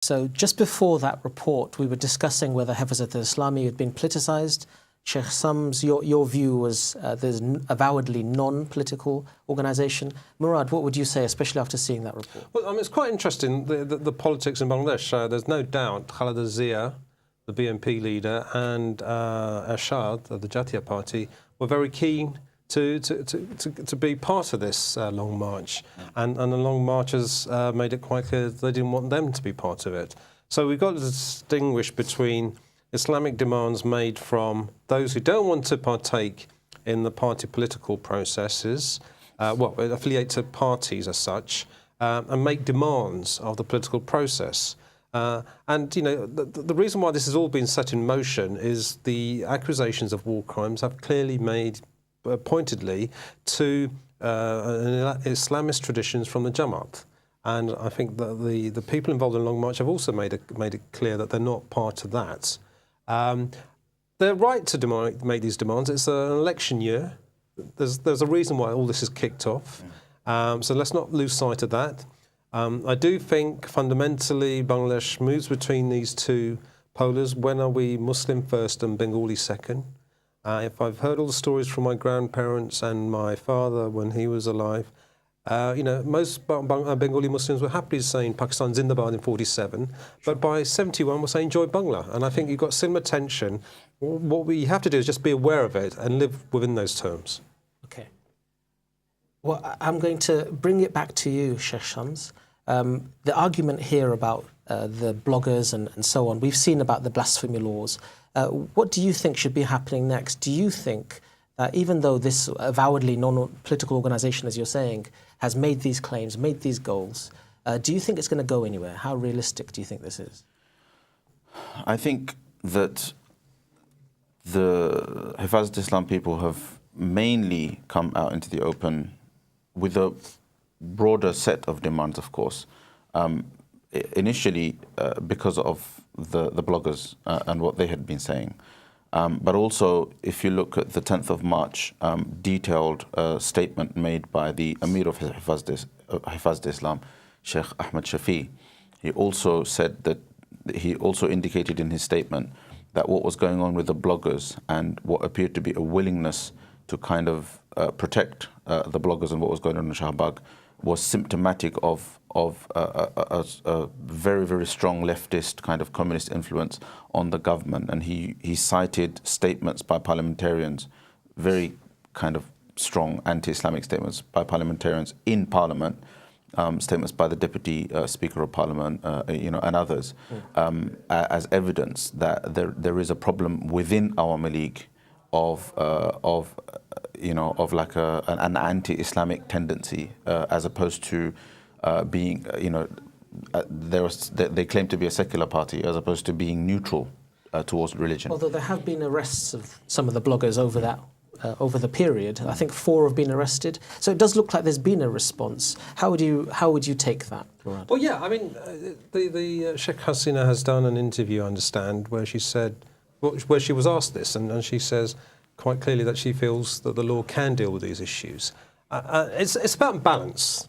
So just before that report, we were discussing whether Hefazut al-Islami had been politicized. Sheikh Sams, your view was there's avowedly non-political organisation. Murad, what would you say, especially after seeing that report? Well, I mean, it's quite interesting, the politics in Bangladesh. There's no doubt Khaleda Zia, the BNP leader, and Ershad of the Jatiya Party were very keen to be part of this long march. And the long marchers made it quite clear that they didn't want them to be part of it. So we've got to distinguish between Islamic demands made from those who don't want to partake in the party political processes, affiliate to parties as such, and make demands of the political process. And, you know, the reason why this has all been set in motion is the accusations of war crimes have clearly made pointedly to Islamist traditions from the Jamaat. And I think that the people involved in Long March have also made it clear that they're not part of that. They're right to make these demands. It's an election year. There's a reason why all this is kicked off. So let's not lose sight of that. I do think fundamentally Bangladesh moves between these two polars. When are we Muslim first and Bengali second? If I've heard all the stories from my grandparents and my father when he was alive, you know, most Bengali Muslims were happily saying Pakistan Zindabad in 47, but by 71 were saying Joy Bangla. And I think you've got similar tension. What we have to do is just be aware of it and live within those terms. Okay. Well, I'm going to bring it back to you, Sheikh Shams. The argument here about the bloggers and so on, we've seen about the blasphemy laws. What do you think should be happening next? Do you think that even though this avowedly non-political organisation, as you're saying, has made these claims, made these goals, do you think it's going to go anywhere? How realistic do you think this is? I think that the Hefazut Islam people have mainly come out into the open with a broader set of demands, of course. Initially, because of the bloggers and what they had been saying. But also, if you look at the 10th of March, detailed statement made by the Amir of Hefazut Islam, Sheikh Ahmed Shafi, he also said that, he also indicated in his statement that what was going on with the bloggers and what appeared to be a willingness to kind of protect the bloggers and what was going on in Shahbag was symptomatic of a very, very strong leftist kind of communist influence on the government. And he cited statements by parliamentarians, very kind of strong anti-Islamic statements by parliamentarians in Parliament, statements by the Deputy Speaker of Parliament, you know, and others, as evidence that there is a problem within Awami League of like an anti-Islamic tendency, as opposed to being, you know, they claim to be a secular party as opposed to being neutral towards religion. Although there have been arrests of some of the bloggers over that. Over the period, I think 4 have been arrested. So it does look like there's been a response. How would you take that, Murad? Well, yeah, I mean, the Sheikh Hasina has done an interview, I understand, where she said, where she was asked this, and she says quite clearly that she feels that the law can deal with these issues. It's about balance.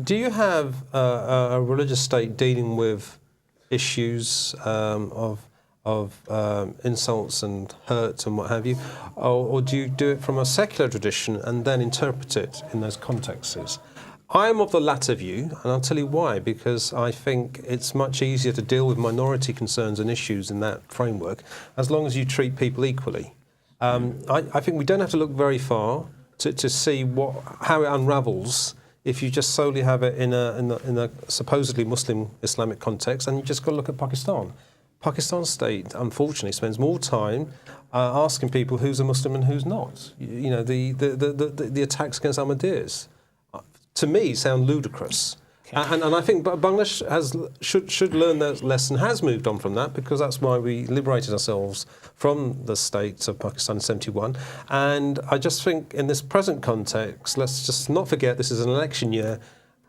Do you have a religious state dealing with issues of insults and hurt and what have you, or do you do it from a secular tradition and then interpret it in those contexts? I am of the latter view, and I'll tell you why, because I think it's much easier to deal with minority concerns and issues in that framework as long as you treat people equally. I think we don't have to look very far to see how it unravels if you just solely have it in a supposedly Muslim Islamic context, and you just got to look at Pakistan. Pakistan state, unfortunately, spends more time asking people who's a Muslim and who's not. You know, the attacks against Ahmadiyas, to me, sound ludicrous. Okay. And I think Bangladesh should learn that lesson, has moved on from that, because that's why we liberated ourselves from the state of Pakistan in 71. And I just think in this present context, let's just not forget this is an election year,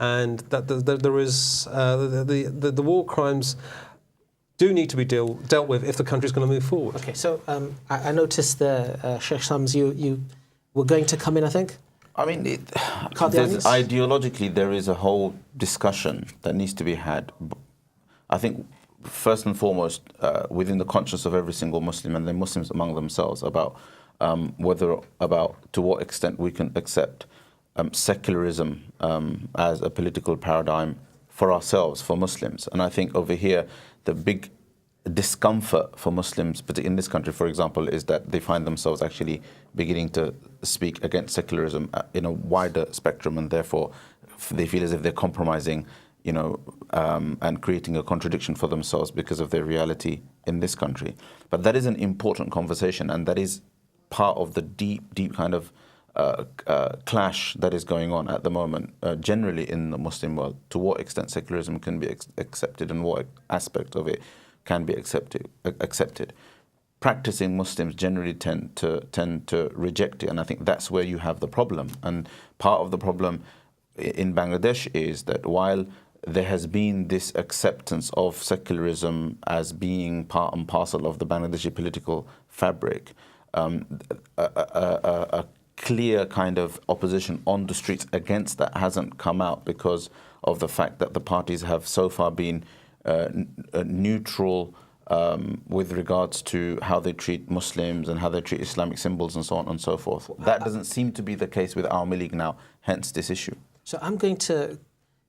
and that there is the war crimes do need to be dealt with if the country is going to move forward. Okay, so I noticed there, Sheikh Shams, you were going to come in, I think? I mean, ideologically, there is a whole discussion that needs to be had. I think first and foremost within the conscience of every single Muslim and the Muslims among themselves about to what extent we can accept secularism as a political paradigm for ourselves, for Muslims. And I think over here, the big discomfort for Muslims, particularly in this country, for example, is that they find themselves actually beginning to speak against secularism in a wider spectrum, and therefore they feel as if they're compromising, and creating a contradiction for themselves because of their reality in this country. But that is an important conversation, and that is part of the deep kind of clash that is going on at the moment, generally in the Muslim world. To what extent secularism can be accepted, and what aspect of it can be accepted. Practicing Muslims generally tend to reject it, and I think that's where you have the problem. And part of the problem in Bangladesh is that while there has been this acceptance of secularism as being part and parcel of the Bangladeshi political fabric, a clear kind of opposition on the streets against that hasn't come out because of the fact that the parties have so far been neutral with regards to how they treat Muslims and how they treat Islamic symbols and so on and so forth. That doesn't seem to be the case with Awami League now, hence this issue. So I'm going to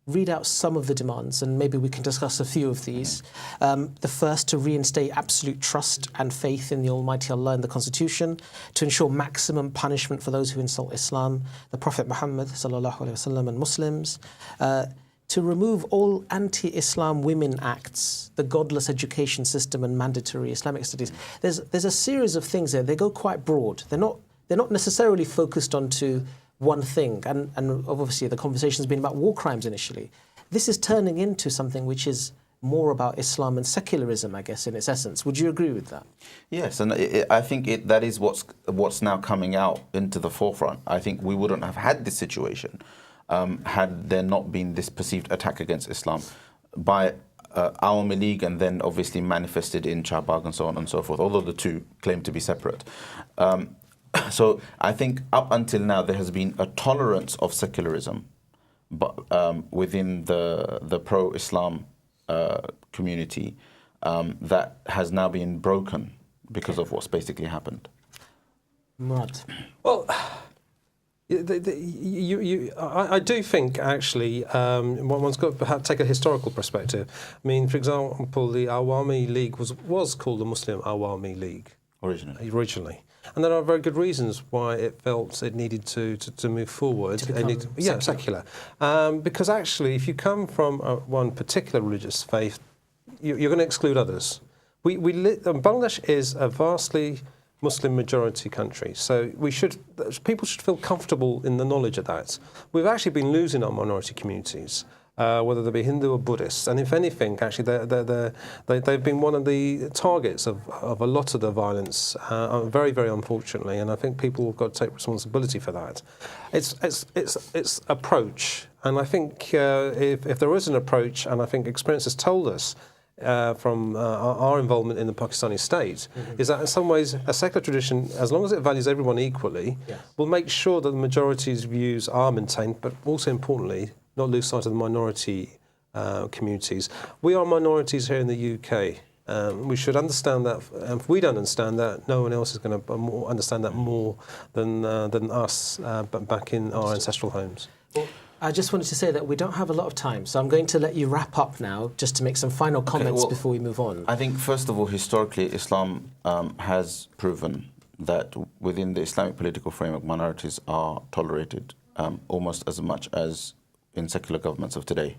read out some of the demands, and maybe we can discuss a few of these. The first, to reinstate absolute trust and faith in the Almighty Allah and the Constitution, to ensure maximum punishment for those who insult Islam, the Prophet Muhammad ﷺ, and Muslims, to remove all anti-Islam women acts, the godless education system and mandatory Islamic studies. There's a series of things there. They go quite broad. They're not necessarily focused onto one thing. And obviously the conversation has been about war crimes initially. This is turning into something which is more about Islam and secularism, I guess, in its essence. Would you agree with that? Yes, and I think that is what's now coming out into the forefront. I think we wouldn't have had this situation had there not been this perceived attack against Islam by Awami League, and then obviously manifested in Chahbag and so on and so forth, although the two claim to be separate. So I think up until now there has been a tolerance of secularism but within the pro-Islam community that has now been broken because of what's basically happened. Murad. Well, I do think actually one's got to take a historical perspective. I mean, for example, the Awami League was called the Muslim Awami League originally, and there are very good reasons why it felt it needed to move forward. To become secular. Because actually, if you come from one particular religious faith, you're going to exclude others. Bangladesh is a vastly Muslim majority country, so people should feel comfortable in the knowledge of that. We've actually been losing our minority communities, whether they be Hindu or Buddhist, and if anything, actually they've been one of the targets of a lot of the violence, very, very unfortunately, and I think people have got to take responsibility for that. It's approach, and I think if there is an approach, and I think experience has told us from our involvement in the Pakistani state, is that in some ways a secular tradition, as long as it values everyone equally, will make sure that the majority's views are maintained, but also importantly, not lose sight of the minority communities. We are minorities here in the UK. We should understand that. If we don't understand that, no one else is going to understand that more than us back in our ancestral homes. Well, I just wanted to say that we don't have a lot of time, so I'm going to let you wrap up now, just to make some final comments before we move on. I think, first of all, historically, Islam has proven that within the Islamic political framework, minorities are tolerated almost as much as in secular governments of today.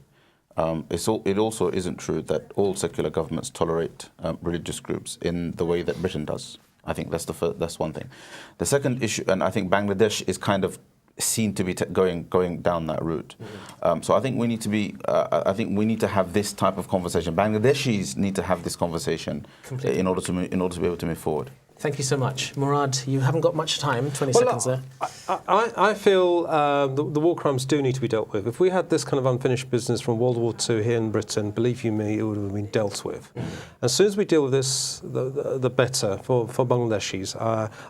It also isn't true that all secular governments tolerate religious groups in the way that Britain does. I think that's one thing. The second issue, and I think Bangladesh is kind of seen to be going down that route. So I think we need to be. I think we need to have this type of conversation. Bangladeshis need to have this conversation in order to be able to move forward. Thank you so much. Murad, you haven't got much time, 20 seconds there. I feel the war crimes do need to be dealt with. If we had this kind of unfinished business from World War II here in Britain, believe you me, it would have been dealt with. As soon as we deal with this, the better for Bangladeshis.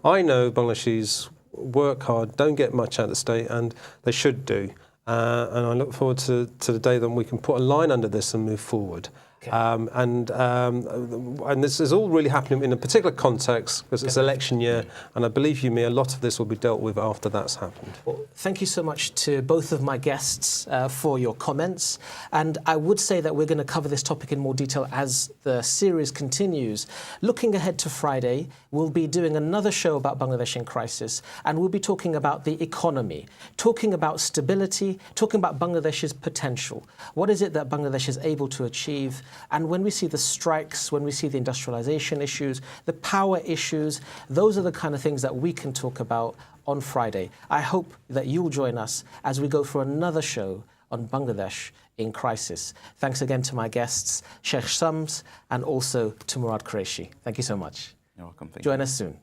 I know Bangladeshis work hard, don't get much out of the state, and they should do. And I look forward to the day that we can put a line under this and move forward. Okay. And this is all really happening in a particular context because it's election year, and I believe you me, a lot of this will be dealt with after that's happened. Well, thank you so much to both of my guests for your comments, and I would say that we're going to cover this topic in more detail as the series continues. Looking ahead to Friday, we'll be doing another show about Bangladesh in crisis, and we'll be talking about the economy, talking about stability, talking about Bangladesh's potential. What is it that Bangladesh is able to achieve? And when we see the strikes, when we see the industrialization issues, the power issues, those are the kind of things that we can talk about on Friday. I hope that you'll join us as we go for another show on Bangladesh in crisis. Thanks again to my guests, Sheikh Shams, and also to Murad Qureshi. Thank you so much. You're welcome. Thank Join you. us soon.